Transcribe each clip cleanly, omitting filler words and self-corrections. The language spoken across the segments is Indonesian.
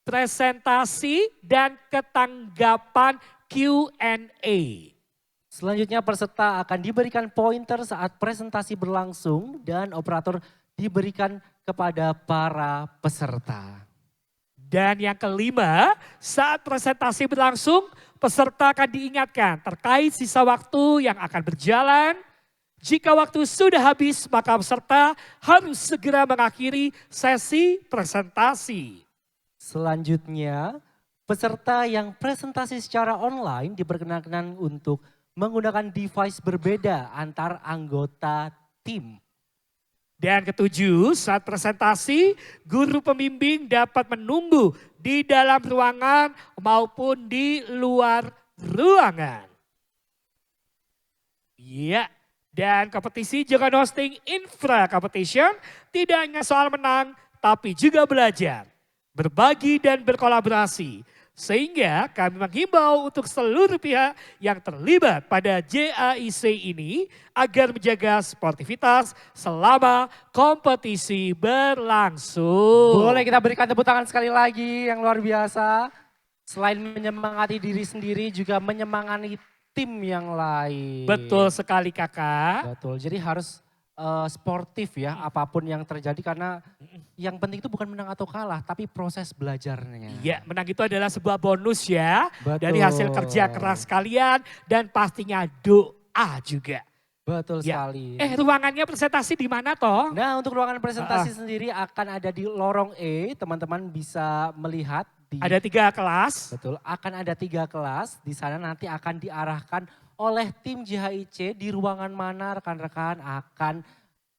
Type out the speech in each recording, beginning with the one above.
presentasi, dan ketanggapan Q&A. Selanjutnya peserta akan diberikan pointer saat presentasi berlangsung dan operator diberikan kepada para peserta. Dan yang kelima, saat presentasi berlangsung, peserta akan diingatkan terkait sisa waktu yang akan berjalan. Jika waktu sudah habis, maka peserta harus segera mengakhiri sesi presentasi. Selanjutnya, peserta yang presentasi secara online diperkenankan untuk menggunakan device berbeda antar anggota tim. Dan ketujuh, saat presentasi, guru pembimbing dapat menunggu di dalam ruangan maupun di luar ruangan. Ya, dan kompetisi Jogan Hosting Infra Competition tidak hanya soal menang, tapi juga belajar, berbagi dan berkolaborasi. Sehingga kami menghimbau untuk seluruh pihak yang terlibat pada JAIC ini agar menjaga sportivitas selama kompetisi berlangsung. Boleh kita berikan tepuk tangan sekali lagi yang luar biasa. Selain menyemangati diri sendiri juga menyemangati tim yang lain. Betul sekali kakak. Betul, jadi harus sportif ya apapun yang terjadi karena yang penting itu bukan menang atau kalah tapi proses belajarnya. Iya, menang itu adalah sebuah bonus ya. Betul. Dari hasil kerja keras kalian dan pastinya doa juga. Betul Ya. sekali. Ruangannya presentasi di mana toh? Nah untuk ruangan presentasi sendiri akan ada di lorong E, teman-teman bisa melihat. Ada 3 kelas. Betul, akan ada 3 kelas, di sana nanti akan diarahkan oleh tim JHIC di ruangan mana rekan-rekan akan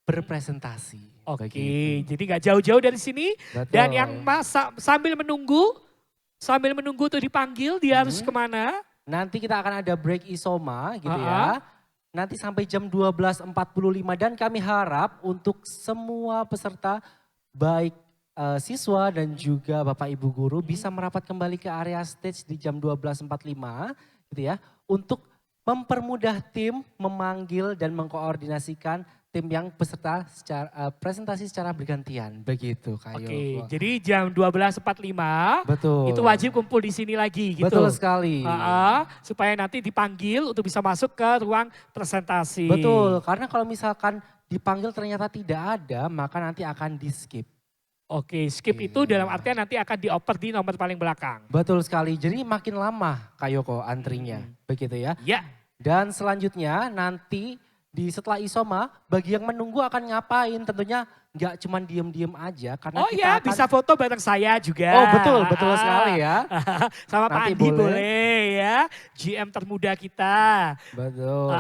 berpresentasi. Oke, Begitu. jadi gak jauh-jauh dari sini. Betul. Dan yang sambil menunggu tuh dipanggil, dia harus kemana? Nanti kita akan ada break isoma gitu ya. Nanti sampai jam 12.45 dan kami harap untuk semua peserta baik siswa dan juga Bapak Ibu guru bisa merapat kembali ke area stage di jam 12.45 gitu ya. Untuk mempermudah tim memanggil dan mengkoordinasikan tim yang peserta secara presentasi secara bergantian. Begitu Kak Oke, Yoko. jadi jam 12.45 Betul. itu wajib kumpul di sini lagi gitu. Betul sekali. Supaya nanti dipanggil untuk bisa masuk ke ruang presentasi. Betul, karena kalau misalkan dipanggil ternyata tidak ada, maka nanti akan di skip. Oke, skip itu dalam artian nanti akan dioper di nomor paling belakang. Betul sekali, jadi makin lama Kak Yoko antrinya, begitu ya. Ya. Dan selanjutnya nanti setelah isoma, bagi yang menunggu akan ngapain? Tentunya nggak cuma diem-diem aja. Karena Oh iya, bisa foto bareng saya juga. Oh betul sekali ya. Sama Pak Nanti Andi boleh ya, GM termuda kita. Betul.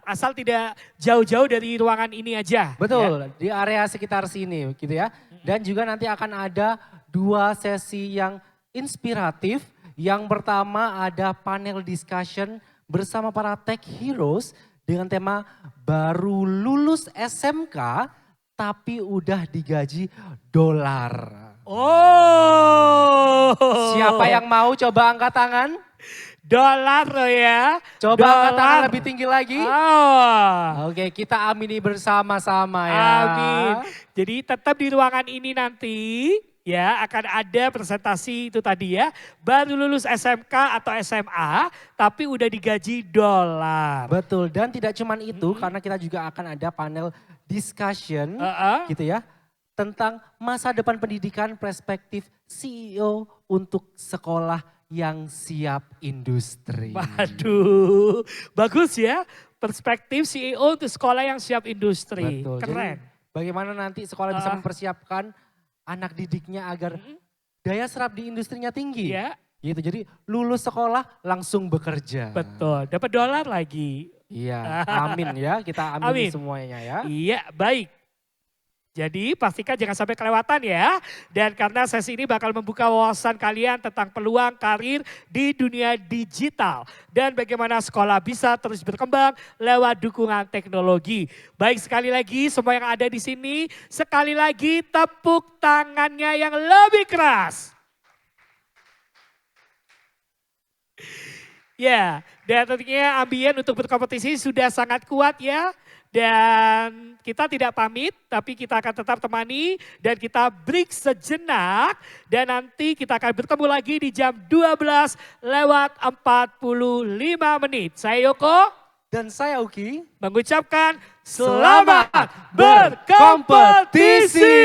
Asal tidak jauh-jauh dari ruangan ini aja. Betul, Ya. di area sekitar sini gitu ya. Dan juga nanti akan ada 2 sesi yang inspiratif. Yang pertama ada panel discussion bersama para tech heroes dengan tema baru lulus SMK tapi udah digaji dolar. Oh. Siapa yang mau coba angkat tangan? Dolar loh ya. Coba angkat tangan lebih tinggi lagi. Oh. Oke, kita amini bersama-sama ya. Amin. Jadi tetap di ruangan ini nanti ya akan ada presentasi itu tadi ya. Baru lulus SMK atau SMA tapi udah digaji dolar. Betul, dan tidak cuma itu karena kita juga akan ada panel discussion gitu ya. Tentang masa depan pendidikan perspektif CEO untuk sekolah yang siap industri. Waduh, bagus ya. Perspektif CEO untuk sekolah yang siap industri. Betul. Keren. Jadi, bagaimana nanti sekolah bisa mempersiapkan anak didiknya agar daya serap di industrinya tinggi. Ya. Gitu. Jadi lulus sekolah langsung bekerja. Betul, dapat dolar lagi. Iya, amin ya. Kita amin semuanya ya. Iya, baik. Jadi pastikan jangan sampai kelewatan ya. Dan karena sesi ini bakal membuka wawasan kalian tentang peluang karir di dunia digital. Dan bagaimana sekolah bisa terus berkembang lewat dukungan teknologi. Baik, sekali lagi semua yang ada di sini, sekali lagi tepuk tangannya yang lebih keras. Ya, dan tentunya ambien untuk berkompetisi sudah sangat kuat ya. Dan kita tidak pamit, tapi kita akan tetap temani dan kita break sejenak. Dan nanti kita akan bertemu lagi di jam 12:45. Saya Yoko. Dan saya Uki. Mengucapkan selamat berkompetisi.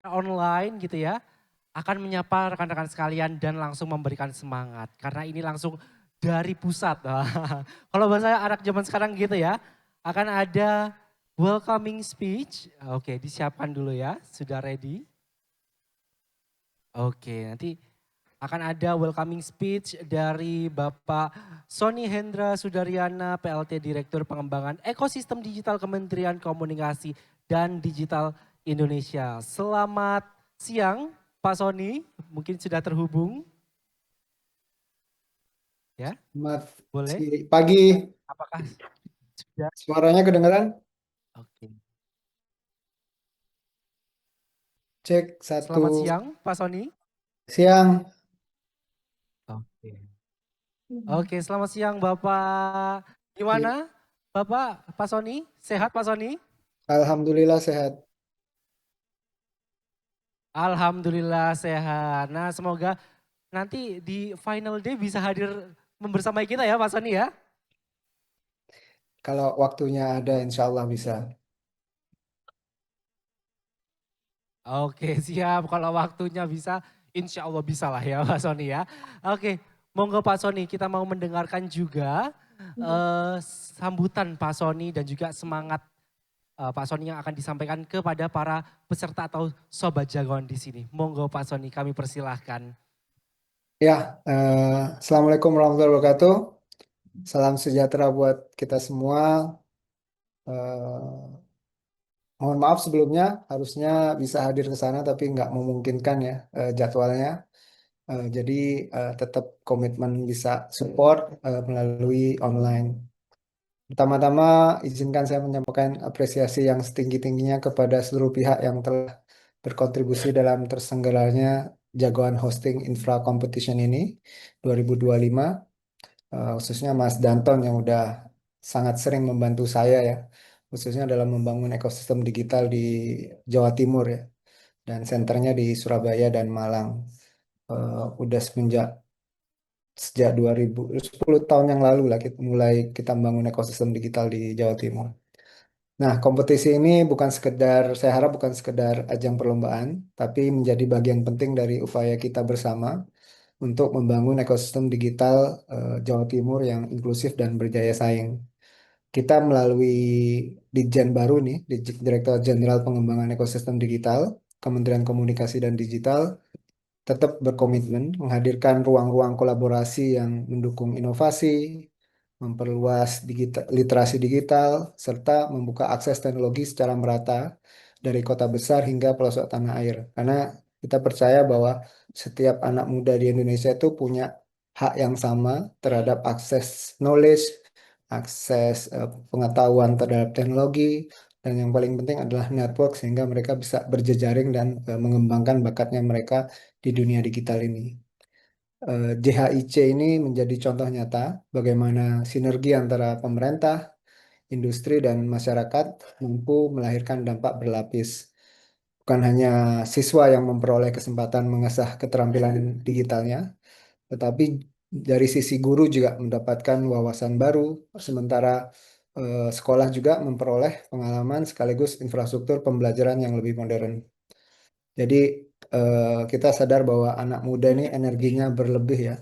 online gitu ya, akan menyapa rekan-rekan sekalian dan langsung memberikan semangat. Karena ini langsung dari pusat. Kalau bahasa anak zaman sekarang gitu ya, akan ada welcoming speech. Oke, disiapkan dulu ya, sudah ready? Oke, nanti akan ada welcoming speech dari Bapak Sony Hendra Sudaryana, PLT Direktur Pengembangan Ekosistem Digital Kementerian Komunikasi dan Digital Indonesia. Selamat siang Pak Sony, mungkin sudah terhubung ya, Selamat boleh? pagi, Apakah sudah? suaranya kedengeran? Oke. Cek satu Selamat siang Pak Sony. siang. Oke. Oke, selamat siang Bapak. Gimana Bapak, Pak Sony? Sehat Pak Sony? Alhamdulillah sehat. Alhamdulillah sehat. Nah, semoga nanti di final day bisa hadir membersamai kita ya Pak Sony ya. Kalau waktunya ada, insya Allah bisa. Oke, siap. Kalau waktunya bisa, insya Allah bisa lah ya Pak Sony ya. Oke, monggo Pak Sony, kita mau mendengarkan juga sambutan Pak Sony dan juga semangat Pak Sony yang akan disampaikan kepada para peserta atau sobat jagoan di sini. Monggo Pak Sony, kami persilahkan. Ya, Assalamualaikum warahmatullahi wabarakatuh. Salam sejahtera buat kita semua. Eh, Mohon maaf sebelumnya, harusnya bisa hadir ke sana, tapi nggak memungkinkan ya jadwalnya. Jadi tetap komitmen bisa support melalui online. Pertama-tama, izinkan saya menyampaikan apresiasi yang setinggi-tingginya kepada seluruh pihak yang telah berkontribusi dalam terselenggaranya jagoan hosting infra competition ini 2025, khususnya Mas Danton yang udah sangat sering membantu saya ya, khususnya dalam membangun ekosistem digital di Jawa Timur ya, dan senternya di Surabaya dan Malang. Udah sejak 2010 tahun yang lalu lah kita mulai kita membangun ekosistem digital di Jawa Timur. Nah, kompetisi ini bukan sekedar, saya harap bukan sekedar ajang perlombaan, tapi menjadi bagian penting dari upaya kita bersama untuk membangun ekosistem digital Jawa Timur yang inklusif dan berjaya saing. Kita melalui Ditjen baru nih, Direktur Jenderal Pengembangan Ekosistem Digital, Kementerian Komunikasi dan Digital, tetap berkomitmen menghadirkan ruang-ruang kolaborasi yang mendukung inovasi, memperluas literasi digital, serta membuka akses teknologi secara merata dari kota besar hingga pelosok tanah air. Karena kita percaya bahwa setiap anak muda di Indonesia itu punya hak yang sama terhadap akses knowledge, akses pengetahuan terhadap teknologi, dan yang paling penting adalah network sehingga mereka bisa berjejaring dan mengembangkan bakatnya mereka di dunia digital ini. JHIC ini menjadi contoh nyata bagaimana sinergi antara pemerintah, industri, dan masyarakat mampu melahirkan dampak berlapis. Bukan hanya siswa yang memperoleh kesempatan mengasah keterampilan digitalnya, tetapi dari sisi guru juga mendapatkan wawasan baru, sementara sekolah juga memperoleh pengalaman sekaligus infrastruktur pembelajaran yang lebih modern. Jadi kita sadar bahwa anak muda ini energinya berlebih ya.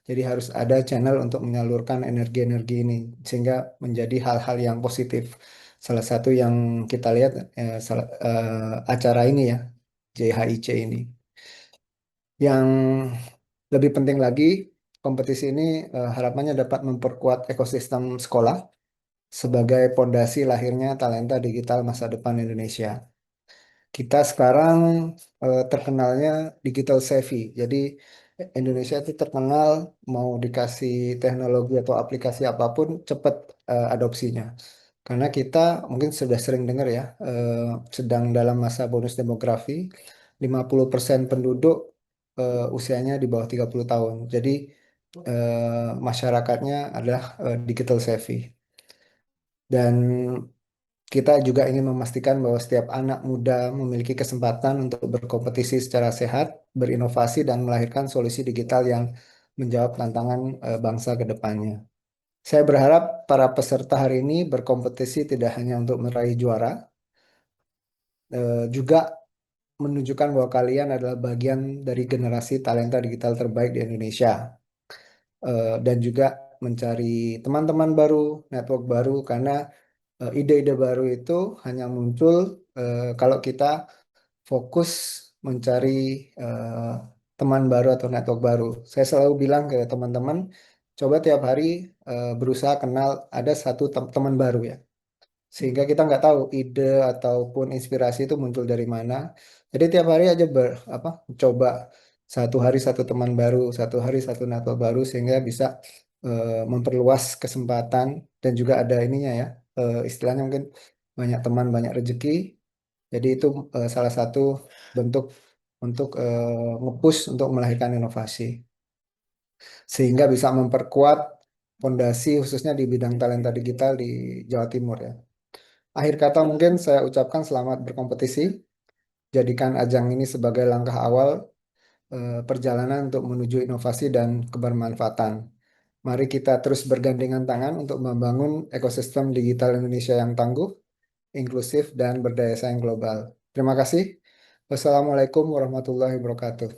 Jadi harus ada channel untuk menyalurkan energi-energi ini sehingga menjadi hal-hal yang positif. Salah satu yang kita lihat acara ini ya, JHIC ini. Yang lebih penting lagi, kompetisi ini harapannya dapat memperkuat ekosistem sekolah sebagai pondasi lahirnya talenta digital masa depan Indonesia. Kita sekarang terkenalnya digital savvy. Jadi Indonesia itu terkenal mau dikasih teknologi atau aplikasi apapun cepat adopsinya. Karena kita mungkin sudah sering dengar ya, sedang dalam masa bonus demografi, 50% penduduk usianya di bawah 30 tahun. Jadi masyarakatnya adalah digital savvy. Dan kita juga ingin memastikan bahwa setiap anak muda memiliki kesempatan untuk berkompetisi secara sehat, berinovasi, dan melahirkan solusi digital yang menjawab tantangan bangsa ke depannya. Saya berharap para peserta hari ini berkompetisi tidak hanya untuk meraih juara, juga menunjukkan bahwa kalian adalah bagian dari generasi talenta digital terbaik di Indonesia. Dan juga mencari teman-teman baru, network baru, karena ide-ide baru itu hanya muncul kalau kita fokus mencari eh, teman baru atau network baru. Saya selalu bilang ke teman-teman, coba tiap hari berusaha kenal ada satu teman baru ya. Sehingga kita nggak tahu ide ataupun inspirasi itu muncul dari mana. Jadi tiap hari aja coba satu hari satu teman baru, satu hari satu network baru sehingga bisa memperluas kesempatan dan juga ada ininya ya, istilahnya mungkin banyak teman banyak rezeki. Jadi itu salah satu bentuk untuk nge-push untuk melahirkan inovasi sehingga bisa memperkuat fondasi khususnya di bidang talenta digital di Jawa Timur ya. Akhir kata mungkin saya ucapkan selamat berkompetisi. Jadikan ajang ini sebagai langkah awal perjalanan untuk menuju inovasi dan kebermanfaatan. Mari kita terus bergandengan tangan untuk membangun ekosistem digital Indonesia yang tangguh, inklusif, dan berdaya saing global. Terima kasih. Wassalamualaikum warahmatullahi wabarakatuh.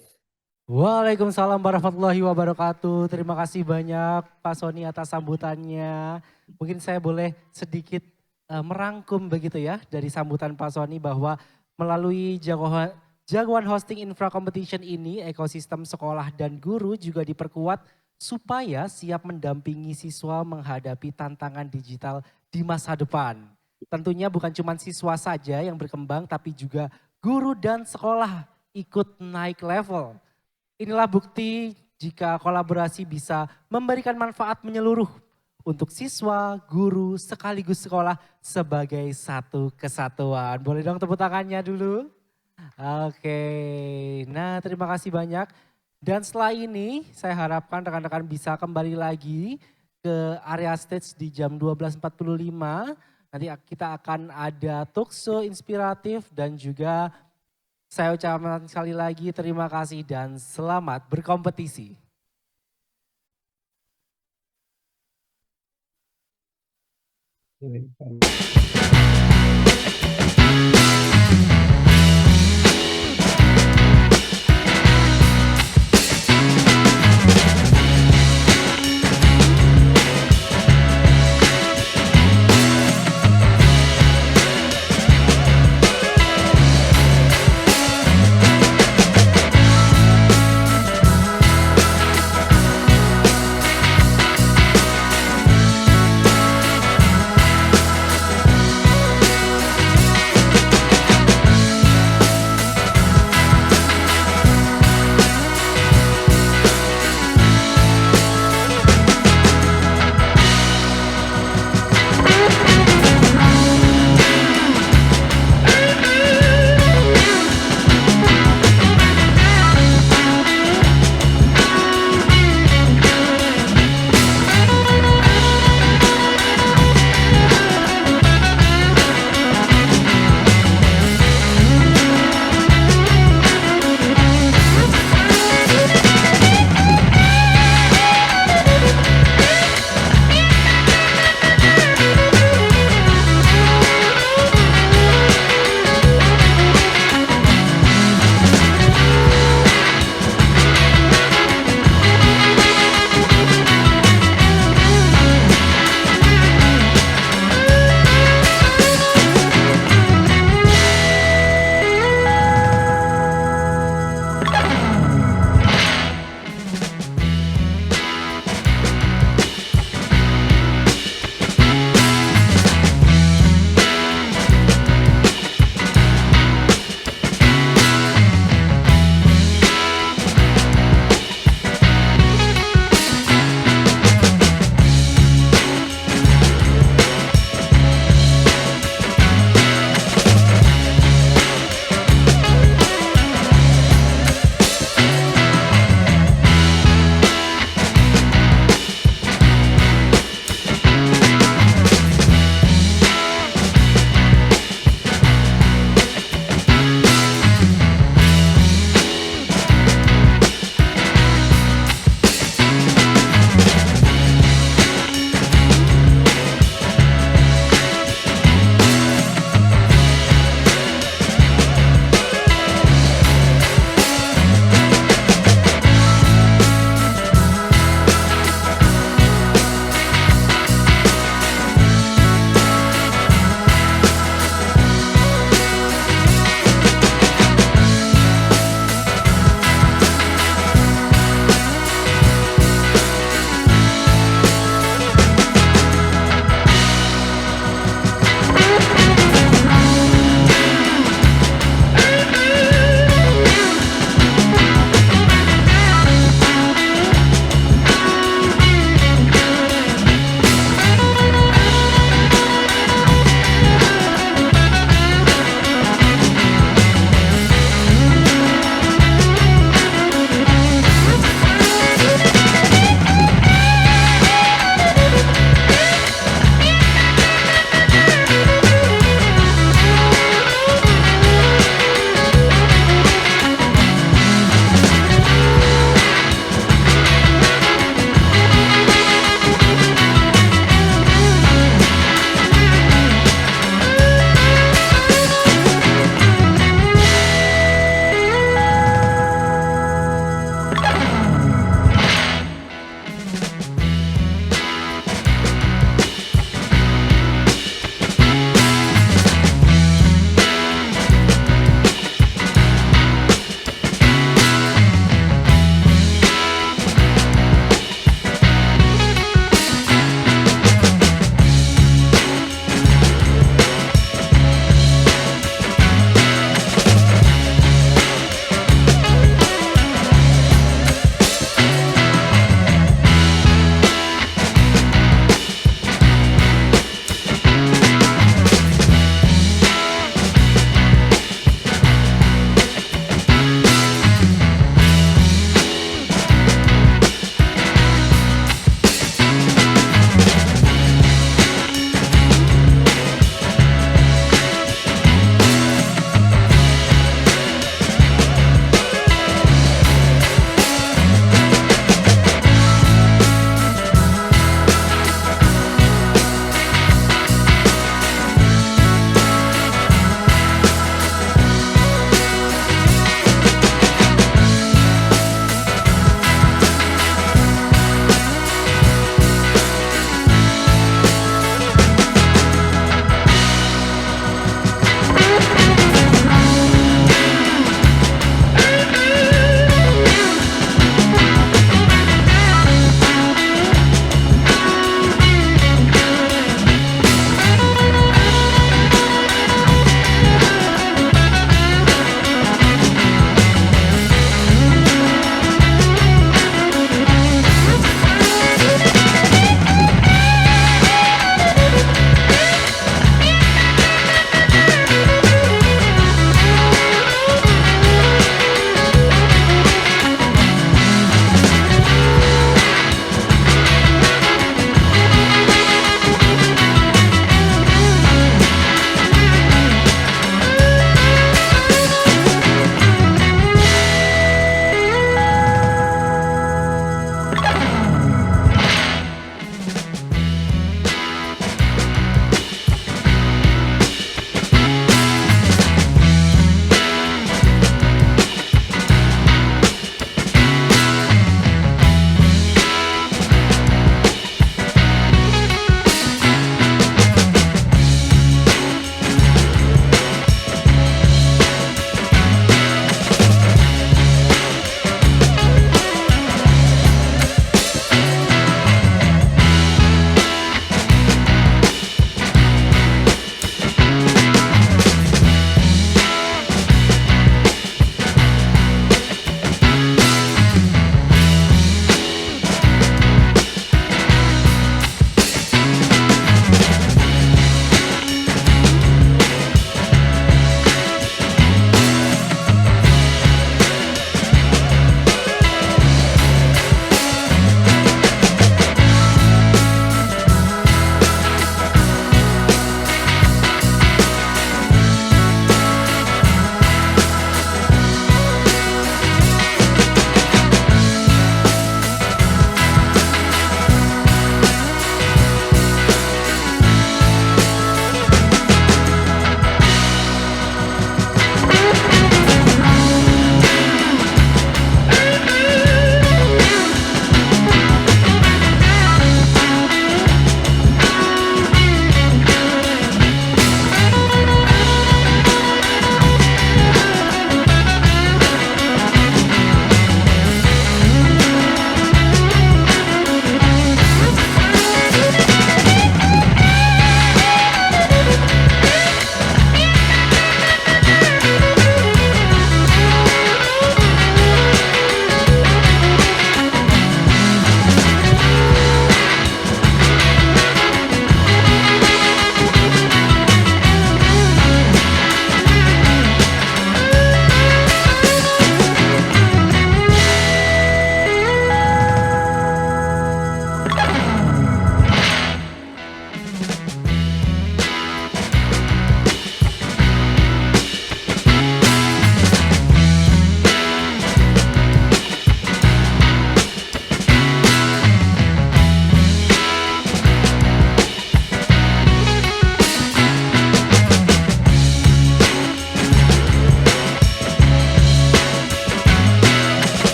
Waalaikumsalam warahmatullahi wabarakatuh. Terima kasih banyak Pak Sony atas sambutannya. Mungkin saya boleh sedikit merangkum begitu ya dari sambutan Pak Sony bahwa melalui jagoan hosting infra competition ini ekosistem sekolah dan guru juga diperkuat supaya siap mendampingi siswa menghadapi tantangan digital di masa depan. Tentunya bukan cuma siswa saja yang berkembang tapi juga guru dan sekolah ikut naik level. Inilah bukti jika kolaborasi bisa memberikan manfaat menyeluruh untuk siswa, guru, sekaligus sekolah sebagai satu kesatuan. Boleh dong tepuk tangannya dulu? Oke, nah terima kasih banyak. Dan setelah ini saya harapkan rekan-rekan bisa kembali lagi ke area stage di jam 12.45. Nanti kita akan ada talkshow inspiratif dan juga saya ucapkan sekali lagi terima kasih dan selamat berkompetisi. Ini.